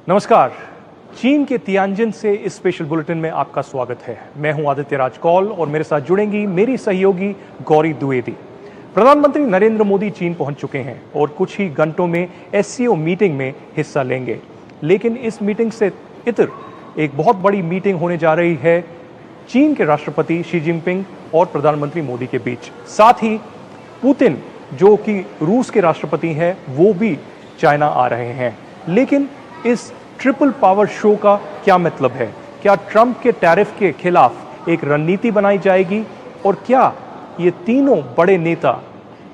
नमस्कार। चीन के तियानजिन से इस स्पेशल बुलेटिन में आपका स्वागत है। मैं हूं आदित्य राज कौल और मेरे साथ जुड़ेंगी मेरी सहयोगी गौरी द्विवेदी। प्रधानमंत्री नरेंद्र मोदी चीन पहुंच चुके हैं और कुछ ही घंटों में एससीओ मीटिंग में हिस्सा लेंगे। लेकिन इस मीटिंग से इतर एक बहुत बड़ी मीटिंग होने जा रही है चीन के राष्ट्रपति शी जिनपिंग और प्रधानमंत्री मोदी के बीच। साथ ही पुतिन जो कि रूस के राष्ट्रपति हैं वो भी चाइना आ रहे हैं। लेकिन इस ट्रिपल पावर शो का क्या मतलब है? क्या ट्रंप के टैरिफ के खिलाफ एक रणनीति बनाई जाएगी और क्या ये तीनों बड़े नेता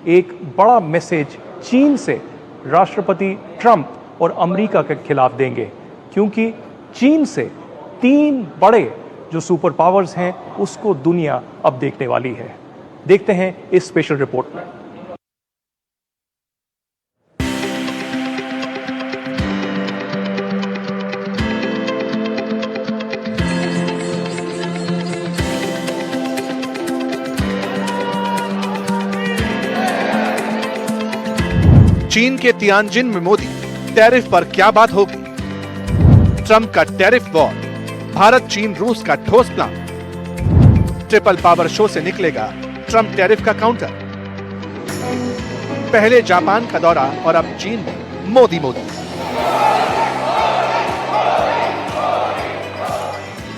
एक बड़ा मैसेज चीन से राष्ट्रपति ट्रंप और अमेरिका के खिलाफ देंगे? क्योंकि चीन से तीन बड़े जो सुपर पावर्स हैं उसको दुनिया अब देखने वाली है। देखते हैं इस स्पेशल रिपोर्ट में। चीन के तियानजिन में मोदी, टैरिफ पर क्या बात होगी? ट्रंप का टैरिफ वॉर, भारत चीन रूस का ठोस प्लान, ट्रिपल पावर शो से निकलेगा ट्रंप टैरिफ का काउंटर। पहले जापान का दौरा और अब चीन में मोदी।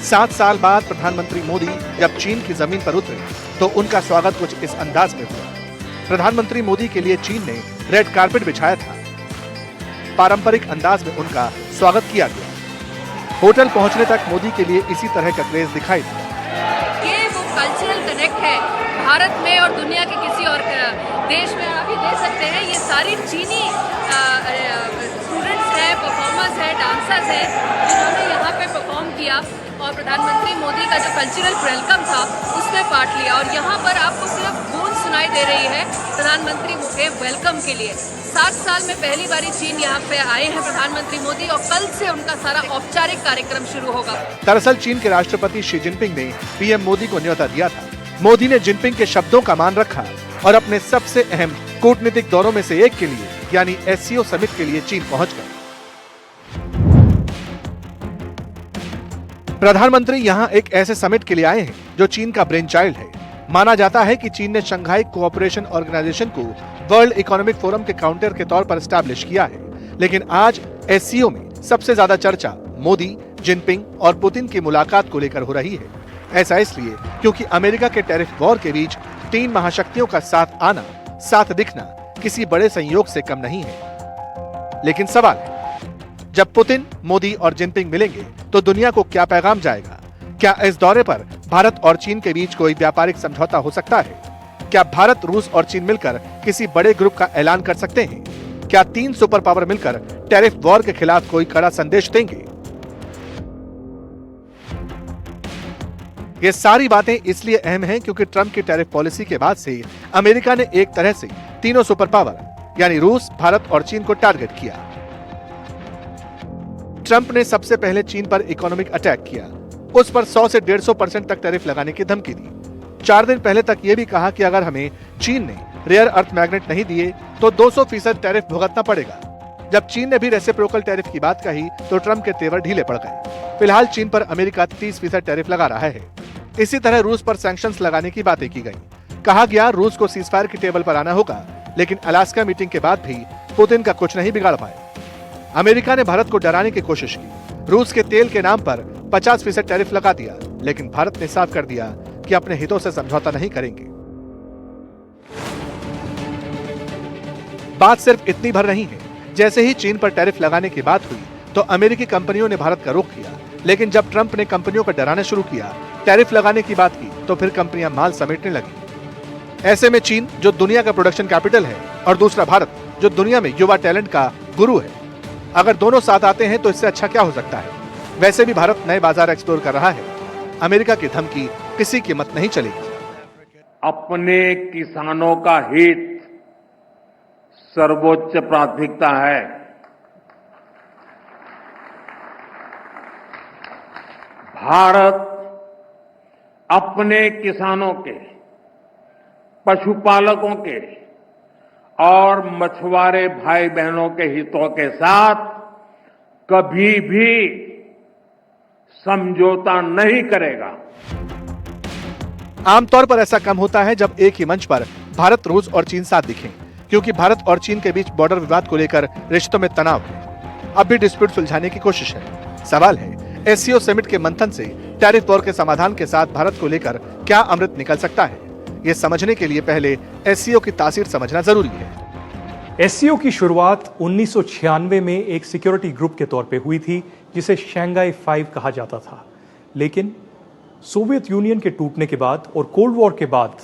7 साल बाद प्रधानमंत्री मोदी जब चीन की जमीन पर उतरे तो उनका स्वागत कुछ इस अंदाज में हुआ। प्रधानमंत्री मोदी के लिए चीन ने रेड कारपेट बिछाया था। पारंपरिक अंदाज में उनका स्वागत किया गया। होटल पहुंचने तक मोदी के लिए इसी तरह का क्रेज दिखाई दिया। ये वो कल्चरल कनेक्ट है भारत में और दुनिया के किसी और देश में आप ही दे सकते हैं। ये सारी चीनी स्टूडेंट्स हैं, परफॉर्मर्स हैं, डांसर्स हैं जिन्होंने यहाँ पे परफॉर्म किया और प्रधानमंत्री मोदी का जो कल्चरल वेलकम था उसमें पार्ट लिया। और यहाँ पर आपको सिर्फ गूंज सुनाई दे रही है प्रधानमंत्री के वेलकम के लिए। 7 साल में पहली बारी चीन यहाँ पे आए हैं प्रधानमंत्री मोदी और कल से उनका सारा औपचारिक कार्यक्रम शुरू होगा। दरअसल चीन के राष्ट्रपति शी जिनपिंग ने पीएम मोदी को न्योता दिया था। मोदी ने जिनपिंग के शब्दों का मान रखा और अपने सबसे अहम कूटनीतिक दौरों में से एक के लिए यानी एससीओ समिट के लिए चीन पहुंच गए। प्रधानमंत्री यहां एक ऐसे समिट के लिए आए हैं जो चीन का ब्रेन चाइल्ड है। माना जाता है कि चीन ने शंघाई कोऑपरेशन ऑर्गेनाइजेशन को वर्ल्ड इकोनॉमिक फोरम के काउंटर के तौर पर एस्टैब्लिश किया है। लेकिन आज एससीओ में सबसे ज्यादा चर्चा मोदी, जिनपिंग और पुतिन की मुलाकात को लेकर हो रही है। ऐसा इसलिए क्योंकि अमेरिका के टैरिफ वॉर के बीच 3 महाशक्तियों का साथ आना, साथ दिखना किसी बड़े संयोग से कम नहीं है। लेकिन सवाल है, जब पुतिन, मोदी और जिनपिंग मिलेंगे तो दुनिया को क्या पैगाम जाएगा? क्या इस दौरे पर भारत और चीन के बीच कोई व्यापारिक समझौता हो सकता है? क्या भारत, रूस और चीन मिलकर किसी बड़े ग्रुप का ऐलान कर सकते हैं? क्या 3 सुपर पावर मिलकर टैरिफ वॉर के खिलाफ कोई कड़ा संदेश देंगे? ये सारी बातें इसलिए अहम हैं क्योंकि ट्रंप की टैरिफ पॉलिसी के बाद से अमेरिका ने एक तरह से तीनों सुपर पावर यानी रूस, भारत और चीन को टारगेट किया। ट्रंप ने सबसे पहले चीन पर इकोनॉमिक अटैक किया। उस पर 100 से 150% तक टैरिफ लगाने की धमकी दी। 4 दिन पहले तक यह भी कहा कि अगर हमें चीन ने रेयर अर्थ मैग्नेट नहीं दिए तो 200% टैरिफ भुगतना पड़ेगा। जब चीन ने भी रेसिप्रोकल टैरिफ की बात कही तो ट्रंप के तेवर ढीले पड़ गए। फिलहाल चीन पर अमेरिका 30% टैरिफ लगा रहा है। इसी तरह रूस पर सैंक्शंस लगाने की बातें की गई। कहा गया रूस को सीजफायर की टेबल पर आना होगा, लेकिन अलास्का मीटिंग के बाद भी पुतिन का कुछ नहीं बिगाड़ पाए। अमेरिका ने भारत को डराने की कोशिश की। रूस के तेल के नाम पर 50% टैरिफ लगा दिया, लेकिन भारत ने साफ कर दिया कि अपने हितों से समझौता नहीं करेंगे। बात सिर्फ इतनी भर नहीं है। जैसे ही चीन पर टैरिफ लगाने की बात हुई तो अमेरिकी कंपनियों ने भारत का रुख किया। लेकिन जब ट्रंप ने कंपनियों को डराना शुरू किया, टैरिफ लगाने की बात की, तो फिर कंपनियां माल समेटने लगी। ऐसे में चीन जो दुनिया का प्रोडक्शन कैपिटल है और दूसरा भारत जो दुनिया में युवा टैलेंट का गुरु है, अगर दोनों साथ आते हैं तो इससे अच्छा क्या हो सकता है? वैसे भी भारत नए बाजार एक्सप्लोर कर रहा है। अमेरिका की धमकी किसी कीमत नहीं चलेगी। अपने किसानों का हित सर्वोच्च प्राथमिकता है। भारत अपने किसानों के, पशुपालकों के और मछुआरे भाई बहनों के हितों के साथ कभी भी समझौता नहीं करेगा। आमतौर पर ऐसा कम होता है जब एक ही मंच पर भारत, रूस और चीन साथ दिखें, क्योंकि भारत और चीन के बीच बॉर्डर विवाद को लेकर रिश्तों में तनाव है। अब भी डिस्प्यूट सुलझाने की कोशिश है। सवाल है, एससीओ समिट के मंथन से टैरिफ वॉर के समाधान के साथ भारत को लेकर क्या अमृत निकल सकता है? ये समझने के लिए पहले एससीओ की तासीर समझना जरूरी है। एससीओ की शुरुआत 1996 में एक सिक्योरिटी ग्रुप के तौर पे हुई थी, जिसे शंघाई 5 कहा जाता था। लेकिन सोवियत यूनियन के टूटने के बाद और कोल्ड वॉर के बाद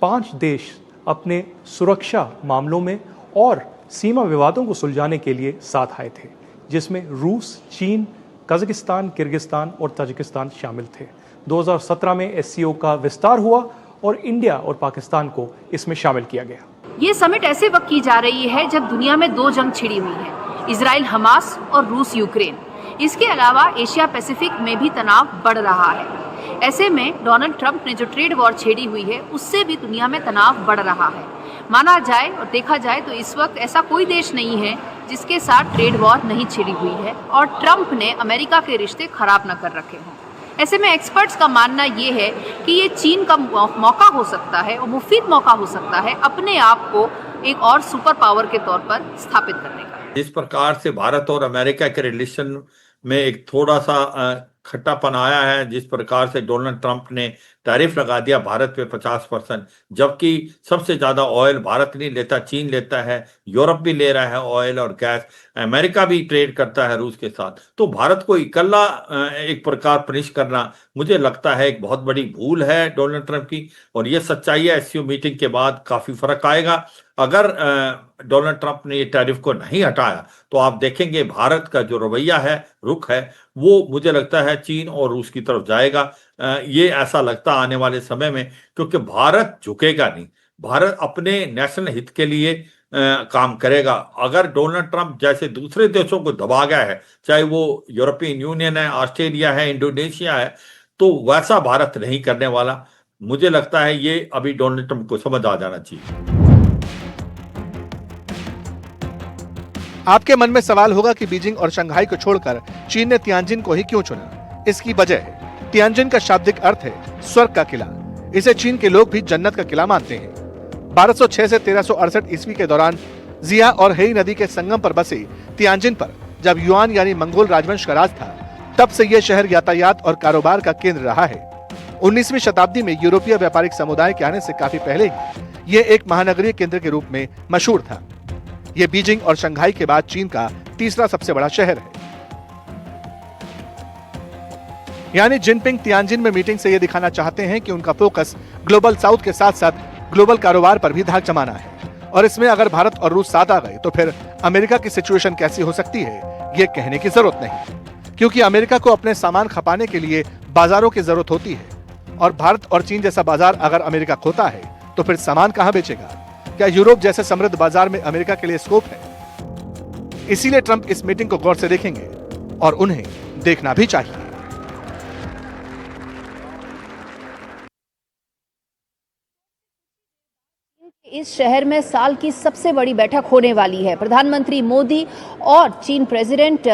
5 देश अपने सुरक्षा मामलों में और सीमा विवादों को सुलझाने के लिए साथ आए थे, जिसमें रूस, चीन, कजाकिस्तान, किर्गिस्तान और ताजिकिस्तान शामिल थे। 2017 में एससीओ का विस्तार हुआ और इंडिया और पाकिस्तान को इसमें शामिल किया गया। ये समिट ऐसे वक्त की जा रही है जब दुनिया में 2 जंग छिड़ी हुई है, इजराइल हमास और रूस यूक्रेन। इसके अलावा एशिया पैसिफिक में भी तनाव बढ़ रहा है। ऐसे में डोनाल्ड ट्रंप ने जो ट्रेड वॉर छेड़ी हुई है, उससे भी दुनिया में तनाव बढ़ रहा है। माना जाए और देखा जाए तो इस वक्त ऐसा कोई देश नहीं है जिसके साथ ट्रेड वॉर नहीं छिड़ी हुई है और ट्रंप ने अमेरिका के रिश्ते खराब न कर रखे हों। ऐसे में एक्सपर्ट्स का मानना ये है कि ये चीन का मौका हो सकता है और मुफीद मौका हो सकता है अपने आप को एक और सुपर पावर के तौर पर स्थापित करने का। जिस प्रकार से भारत और अमेरिका के रिलेशन में एक थोड़ा सा खट्टापन आया है, जिस प्रकार से डोनाल्ड ट्रंप ने टैरिफ लगा दिया भारत पे 50%, जबकि सबसे ज्यादा ऑयल भारत नहीं लेता, चीन लेता है, यूरोप भी ले रहा है ऑयल और गैस, अमेरिका भी ट्रेड करता है रूस के साथ। तो भारत को इकल्ला एक प्रकार पनिश करना मुझे लगता है एक बहुत बड़ी भूल है डोनाल्ड ट्रंप की, और ये सच्चाई है। एससीओ मीटिंग के बाद काफी फर्क आएगा। अगर डोनाल्ड ट्रंप ने ये टैरिफ को नहीं हटाया तो आप देखेंगे भारत का जो रवैया है, रुख है, वो मुझे लगता है चीन और रूस की तरफ जाएगा। ये ऐसा लगता आने वाले समय में, क्योंकि भारत झुकेगा नहीं। भारत अपने नेशनल हित के लिए काम करेगा। अगर डोनाल्ड ट्रंप जैसे दूसरे देशों को दबा गया है, चाहे वो यूरोपियन यूनियन है, ऑस्ट्रेलिया है, इंडोनेशिया है, तो वैसा भारत नहीं करने वाला। मुझे लगता है ये अभी डोनाल्ड ट्रंप को समझ आ जाना चाहिए। आपके मन में सवाल होगा कि बीजिंग और शंघाई को छोड़कर चीन ने तियानजिन को ही क्यों चुना? इसकी वजह है, तियानजिन का शाब्दिक अर्थ है स्वर्ग का किला। इसे चीन के लोग भी जन्नत का किला मानते हैं। 1206 से 1368 ईस्वी के दौरान जिया और हेई नदी के संगम पर बसे तियानजिन पर जब युआन यानी मंगोल राजवंश का राज था, तब से यह शहर यातायात और कारोबार का केंद्र रहा है। 19वीं शताब्दी में यूरोपीय व्यापारिक समुदाय के आने से काफी पहले ही यह एक महानगरीय केंद्र के रूप में मशहूर था। यह बीजिंग और शंघाई के बाद चीन का तीसरा सबसे बड़ा शहर है। यानी जिनपिंग तियानजिन में मीटिंग से यह दिखाना चाहते हैं कि उनका फोकस ग्लोबल साउथ के साथ साथ ग्लोबल कारोबार पर भी धाक जमाना है। और इसमें अगर भारत और रूस साथ आ गए तो फिर अमेरिका की सिचुएशन कैसी हो सकती है, यह कहने की जरूरत नहीं, क्योंकि अमेरिका को अपने सामान खपाने के लिए बाजारों की जरूरत होती है। और भारत और चीन जैसा बाजार अगर अमेरिका खोता है तो फिर सामान कहां बेचेगा? क्या यूरोप जैसे समृद्ध बाजार में अमेरिका के लिए स्कोप है? इसीलिए ट्रंप इस मीटिंग को गौर से देखेंगे और उन्हें देखना भी चाहिए। इस शहर में साल की सबसे बड़ी बैठक होने वाली है। प्रधानमंत्री मोदी और चीन प्रेसिडेंट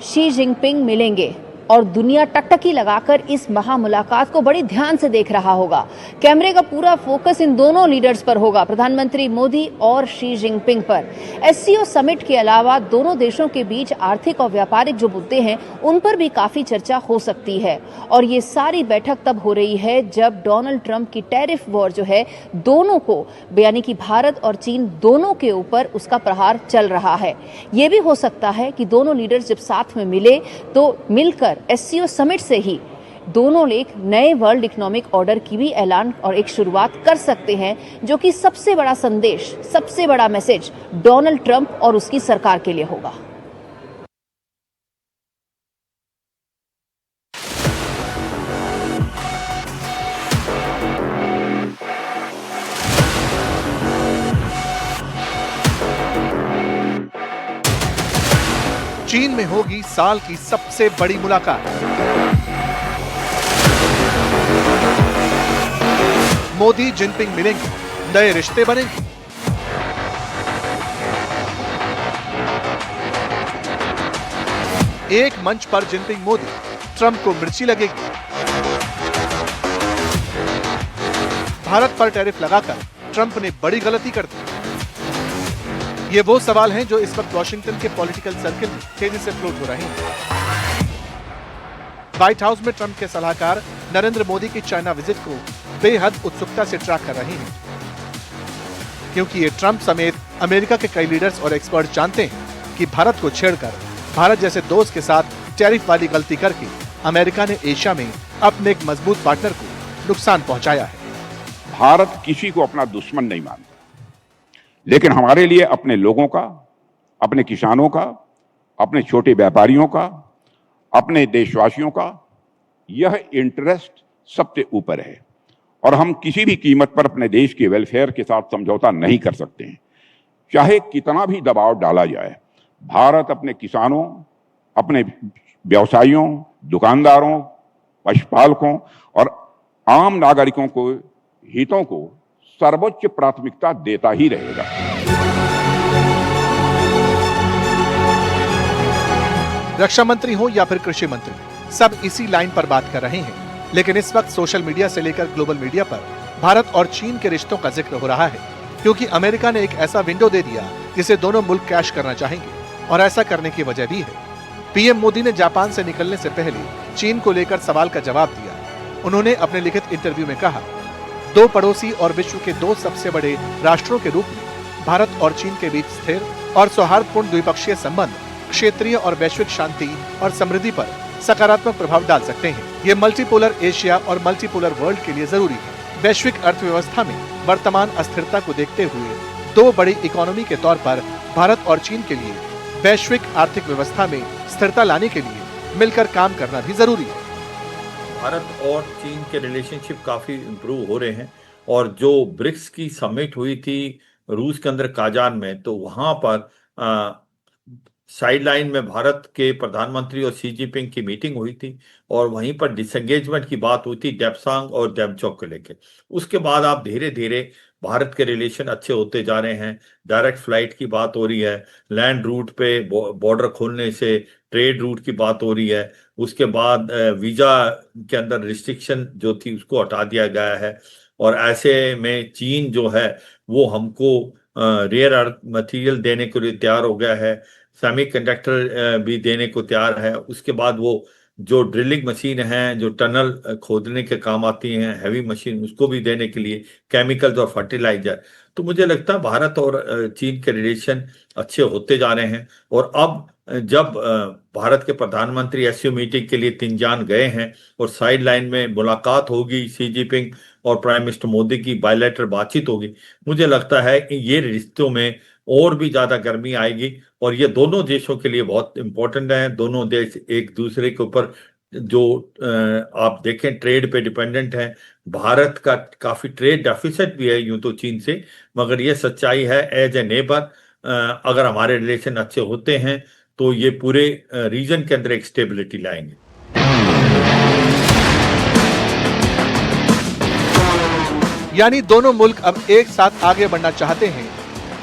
शी जिनपिंग मिलेंगे और दुनिया टकटकी लगाकर इस महामुलाकात को बड़ी ध्यान से देख रहा होगा। कैमरे का पूरा फोकस इन दोनों लीडर्स पर होगा, प्रधानमंत्री मोदी और शी जिनपिंग पर। एससीओ समिट के अलावा दोनों देशों के बीच आर्थिक और व्यापारिक जो मुद्दे हैं उन पर भी काफी चर्चा हो सकती है। और ये सारी बैठक तब हो रही है जब डोनाल्ड ट्रंप की टैरिफ वॉर जो है दोनों को, यानी कि भारत और चीन दोनों के ऊपर उसका प्रहार चल रहा है। ये भी हो सकता है कि दोनों लीडर्स जब साथ में मिले तो मिलकर एससीओ समिट से ही दोनों एक नए वर्ल्ड इकोनॉमिक ऑर्डर की भी ऐलान और एक शुरुआत कर सकते हैं, जो कि सबसे बड़ा संदेश, सबसे बड़ा मैसेज डोनाल्ड ट्रंप और उसकी सरकार के लिए होगा। चीन में होगी साल की सबसे बड़ी मुलाकात। मोदी जिनपिंग मिलेंगे, नए रिश्ते बनेंगे। एक मंच पर जिनपिंग मोदी, ट्रंप को मिर्ची लगेगी। भारत पर टैरिफ लगाकर ट्रंप ने बड़ी गलती कर दी। ये वो सवाल हैं जो इस वक्त वॉशिंगटन के पॉलिटिकल सर्किल में तेजी से फ्लोट हो रहे हैं। व्हाइट हाउस में ट्रंप के सलाहकार नरेंद्र मोदी की चाइना विजिट को बेहद उत्सुकता से ट्रैक कर रहे हैं, क्योंकि ये ट्रंप समेत अमेरिका के कई लीडर्स और एक्सपर्ट जानते हैं कि भारत को छेड़कर भारत जैसे दोस्त के साथ टैरिफ वाली गलती करके अमेरिका ने एशिया में अपने एक मजबूत पार्टनर को नुकसान पहुंचाया है। भारत किसी को अपना दुश्मन नहीं मानता, लेकिन हमारे लिए अपने लोगों का, अपने किसानों का, अपने छोटे व्यापारियों का, अपने देशवासियों का यह इंटरेस्ट सबसे ऊपर है और हम किसी भी कीमत पर अपने देश के वेलफेयर के साथ समझौता नहीं कर सकते हैं। चाहे कितना भी दबाव डाला जाए, भारत अपने किसानों, अपने व्यवसायियों, दुकानदारों, पशुपालकों और आम नागरिकों को हितों को सर्वोच्च प्राथमिकता देता ही रहेगा। रक्षा मंत्री हो या फिर कृषि मंत्री, सब इसी लाइन पर बात कर रहे हैं। लेकिन इस वक्त सोशल मीडिया से लेकर ग्लोबल मीडिया पर भारत और चीन के रिश्तों का जिक्र हो रहा है, क्योंकि अमेरिका ने एक ऐसा विंडो दे दिया जिसे दोनों मुल्क कैश करना चाहेंगे, और ऐसा करने की वजह भी है। पीएम मोदी ने जापान से निकलने से पहले चीन को लेकर सवाल का जवाब दिया। उन्होंने अपने लिखित इंटरव्यू में कहा, दो पड़ोसी और विश्व के दो सबसे बड़े राष्ट्रों के रूप में भारत और चीन के बीच स्थिर और सौहार्दपूर्ण द्विपक्षीय संबंध क्षेत्रीय और वैश्विक शांति और समृद्धि पर सकारात्मक प्रभाव डाल सकते हैं। ये मल्टीपोलर एशिया और मल्टीपोलर वर्ल्ड के लिए जरूरी है। वैश्विक अर्थव्यवस्था में वर्तमान अस्थिरता को देखते हुए दो बड़ी इकोनॉमी के तौर पर भारत और चीन के लिए वैश्विक आर्थिक व्यवस्था में स्थिरता लाने के लिए मिलकर काम करना भी जरूरी है। भारत और चीन के रिलेशनशिप काफी इम्प्रूव हो रहे हैं और जो ब्रिक्स की समिट हुई थी रूस के अंदर काजान में, तो वहां पर साइडलाइन में भारत के प्रधानमंत्री और शी जिनपिंग की मीटिंग हुई थी और वहीं पर डिसएंगेजमेंट की बात हुई थी डेप्सांग और डेमचौक को लेकर। उसके बाद आप धीरे धीरे भारत के रिलेशन अच्छे होते जा रहे हैं। डायरेक्ट फ्लाइट की बात हो रही है, लैंड रूट पे बॉर्डर खोलने से ट्रेड रूट की बात हो रही है। उसके बाद वीजा के अंदर रिस्ट्रिक्शन जो थी उसको हटा दिया गया है और ऐसे में चीन जो है वो हमको रेयर अर्थ मटेरियल देने के लिए तैयार हो गया है, सेमीकंडक्टर भी देने को तैयार है। उसके बाद वो जो ड्रिलिंग मशीन है, जो टनल खोदने के काम आती हैं, हैवी मशीन, उसको भी देने के लिए केमिकल्स और फर्टिलाइजर। तो मुझे लगता है भारत और चीन के रिलेशन अच्छे होते जा रहे हैं। और अब जब भारत के प्रधानमंत्री एससीओ मीटिंग के लिए तिनजान गए हैं और साइड लाइन में मुलाकात होगी, शी जिनपिंग और प्राइम मिनिस्टर मोदी की बायलैटरल बातचीत होगी, मुझे लगता है कि ये रिश्तों में और भी ज्यादा गर्मी आएगी और ये दोनों देशों के लिए बहुत इंपॉर्टेंट है। दोनों देश एक दूसरे के ऊपर जो आप देखें ट्रेड पे डिपेंडेंट है। भारत का काफी ट्रेड डेफिसिट भी है यूं तो चीन से, मगर ये सच्चाई है एज ए नेबर अगर हमारे रिलेशन अच्छे होते हैं तो ये पूरे रीजन के अंदर एक स्टेबिलिटी लाएंगे। यानी दोनों मुल्क अब एक साथ आगे बढ़ना चाहते हैं,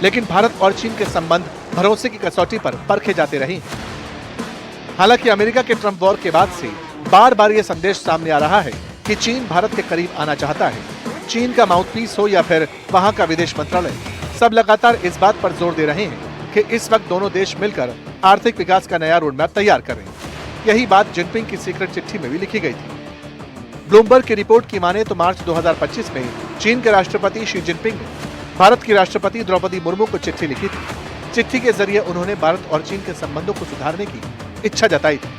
लेकिन भारत और चीन के संबंध भरोसे की कसौटी पर परखे जाते रहे हैं। हालांकि अमेरिका के ट्रंप वॉर के बाद से बार बार यह संदेश सामने आ रहा है कि चीन भारत के करीब आना चाहता है। चीन का माउथपीस हो या फिर वहां का विदेश मंत्रालय, सब लगातार इस बात पर जोर दे रहे हैं कि इस वक्त दोनों देश मिलकर आर्थिक विकास का नया रोड मैप तैयार करें। यही बात जिनपिंग की सीक्रेट चिट्ठी में भी लिखी गई थी। ब्लूमबर्ग की रिपोर्ट की माने तो मार्च 2025 में चीन के राष्ट्रपति शी जिनपिंग ने भारत की राष्ट्रपति द्रौपदी मुर्मू को चिट्ठी लिखी थी। चिट्ठी के जरिए उन्होंने भारत और चीन के संबंधों को सुधारने की इच्छा जताई थी।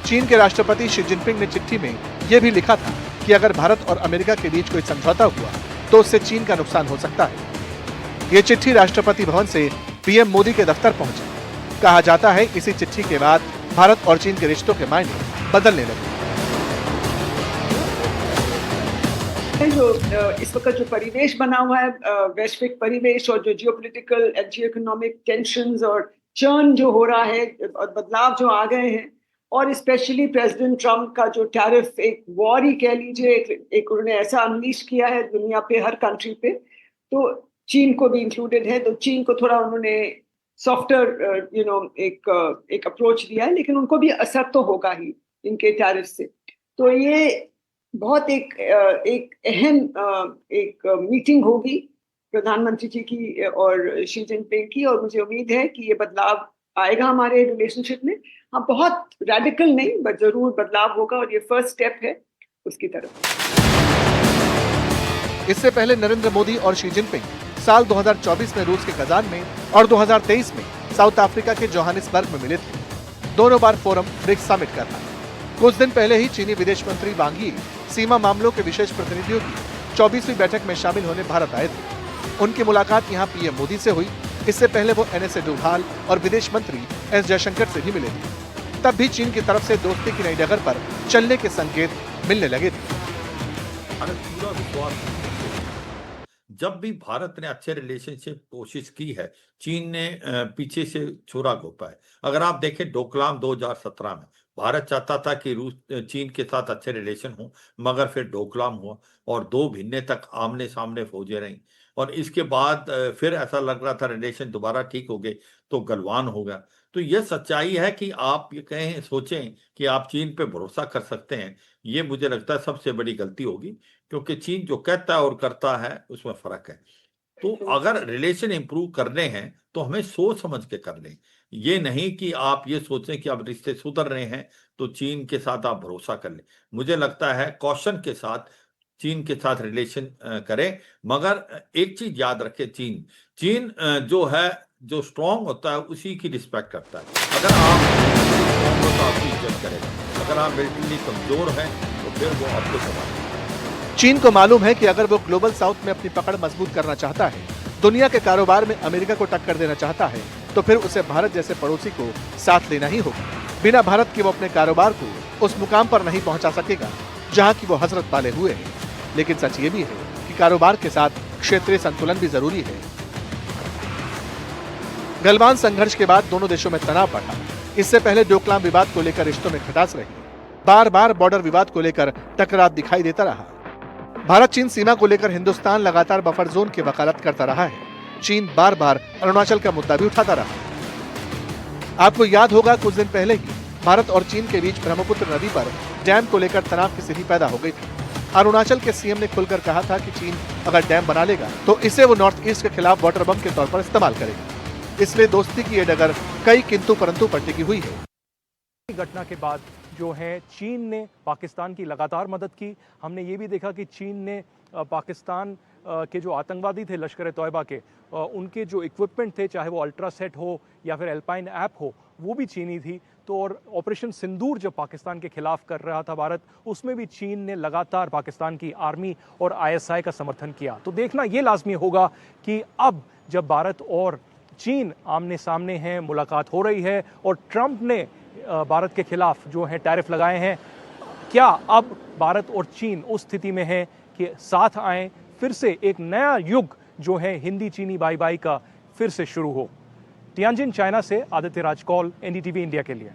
चीन के राष्ट्रपति शी जिनपिंग ने चिट्ठी में यह भी लिखा था कि अगर भारत और अमेरिका के बीच कोई समझौता हुआ तो उससे चीन का नुकसान हो सकता है। ये चिट्ठी राष्ट्रपति भवन से पीएम मोदी के दफ्तर पहुंची। कहा जाता है इसी चिट्ठी के बाद भारत और चीन के रिश्तों के मायने बदलने लगे। जो इस वक्त जो परिवेश बना हुआ है, वैश्विक परिवेश और जो geopolitical and Jio economic tensions और चर्न जो हो रहा है और बदलाव जो आ गए हैं, और स्पेशली प्रेसिडेंट ट्रम्प का जो टैरिफ एक वॉर ही कह लीजिए, एक उन्होंने ऐसा अनलीश किया है दुनिया पे हर कंट्री पे, तो चीन को भी इंक्लूडेड है। तो चीन को थोड़ा उन्होंने सॉफ्टर एक अप्रोच दिया है, लेकिन उनको भी असर तो होगा ही इनके टैरिफ से। तो ये बहुत एक अहम एक मीटिंग होगी प्रधानमंत्री जी की और शी जिनपिंग की, और मुझे उम्मीद है कि ये बदलाव आएगा हमारे रिलेशनशिप में। हाँ, बहुत रेडिकल नहीं, बट जरूर बदलाव होगा, और ये फर्स्ट स्टेप है उसकी तरफ। इससे पहले नरेंद्र मोदी और शी जिनपिंग साल 2024 में रूस के कजान में और 2023 में साउथ अफ्रीका के जोहानिसबर्ग में मिले थे। दोनों बार फोरम ब्रिक्स समिट का था। कुछ दिन पहले ही चीनी विदेश मंत्री वांग यी सीमा मामलों के विशेष प्रतिनिधियों की 24वीं बैठक में शामिल होने भारत आए थे। उनकी मुलाकात यहां पीएम मोदी से हुई। इससे पहले वो NSA डोभाल और विदेश मंत्री एस जयशंकर से भी मिले थे। तब भी चीन की तरफ से दोस्ती की नई डगर पर चलने के संकेत मिलने लगे थे। जब भी भारत ने अच्छे रिलेशनशिप कोशिश की है, चीन ने पीछे से छुरा घोंपा है। अगर आप देखें डोकलाम 2017 में भारत चाहता था कि रूस चीन के साथ अच्छे रिलेशन हो, मगर फिर डोकलाम हुआ और 2 महीने तक आमने सामने फौजें रहीं, और इसके बाद फिर ऐसा लग रहा था रिलेशन दोबारा ठीक हो गए तो गलवान हो गया। तो यह सच्चाई है कि आप ये कहें सोचें कि आप चीन पे भरोसा कर सकते हैं, ये मुझे लगता है सबसे बड़ी गलती होगी, क्योंकि चीन जो कहता है और करता है उसमें फर्क है। तो अगर रिलेशन इंप्रूव करने हैं तो हमें सोच समझ के कर लें, ये नहीं कि आप ये सोचें कि अब रिश्ते सुधर रहे हैं तो चीन के साथ आप भरोसा कर लें। मुझे लगता है कॉशन के साथ चीन के साथ रिलेशन करें, मगर एक चीज याद रखें, चीन जो है, जो स्ट्रांग होता है उसी की रिस्पेक्ट करता है। अगर आप स्ट्रांग हो तो आपकी इज्जत करेगा, अगर आप मिलिटरी कमजोर हैं तो फिर वो आपको संभालेगा। चीन को मालूम है कि अगर वो ग्लोबल साउथ में अपनी पकड़ मजबूत करना चाहता है, दुनिया के कारोबार में अमेरिका को टक्कर देना चाहता है, तो फिर उसे भारत जैसे पड़ोसी को साथ लेना ही होगा। बिना भारत के वो अपने कारोबार को उस मुकाम पर नहीं पहुंचा सकेगा जहां की वो हजरत पाले हुए है। लेकिन सच ये भी है कि कारोबार के साथ क्षेत्रीय संतुलन भी जरूरी है। गलवान संघर्ष के बाद दोनों देशों में तनाव बढ़ा। इससे पहले डोकलाम विवाद को लेकर रिश्तों में खटास रही। बार बार बॉर्डर विवाद को लेकर टकराव दिखाई देता रहा। भारत चीन सीमा को लेकर हिंदुस्तान लगातार बफर जोन की वकालत करता रहा है। चीन बार बार अरुणाचल का मुद्दा भी उठाता रहा। आपको याद होगा कुछ दिन पहले ही भारत और चीन के बीच ब्रह्मपुत्र नदी पर डैम को लेकर तनाव की स्थिति पैदा हो गई थी। अरुणाचल के सीएम ने खुलकर कहा था कि चीन अगर डैम बना लेगा तो इसे वो नॉर्थ ईस्ट के खिलाफ वाटर बम के तौर पर इस्तेमाल करेगा। इसलिए दोस्ती की ये डगर कई किंतु परंतु पर टिकी हुई है। घटना के बाद जो है चीन ने पाकिस्तान की लगातार मदद की। हमने ये भी देखा कि चीन ने पाकिस्तान के जो आतंकवादी थे लश्कर तौयबा के, उनके जो इक्विपमेंट थे, चाहे वो अल्ट्रासेट हो या फिर एल्पाइन ऐप हो, वो भी चीनी थी। तो और ऑपरेशन सिंदूर जब पाकिस्तान के खिलाफ कर रहा था भारत, उसमें भी चीन ने लगातार पाकिस्तान की आर्मी और ISI का समर्थन किया। तो देखना ये लाजमी होगा कि अब जब भारत और चीन आमने सामने हैं, मुलाकात हो रही है और ट्रंप ने भारत के खिलाफ जो है टैरिफ लगाए हैं, क्या अब भारत और चीन उस स्थिति में है कि साथ आएं, फिर से एक नया युग जो है हिंदी चीनी बाई बाई का फिर से शुरू हो। तियानजिन चाइना से आदित्य राज कौल, NDTV इंडिया के लिए।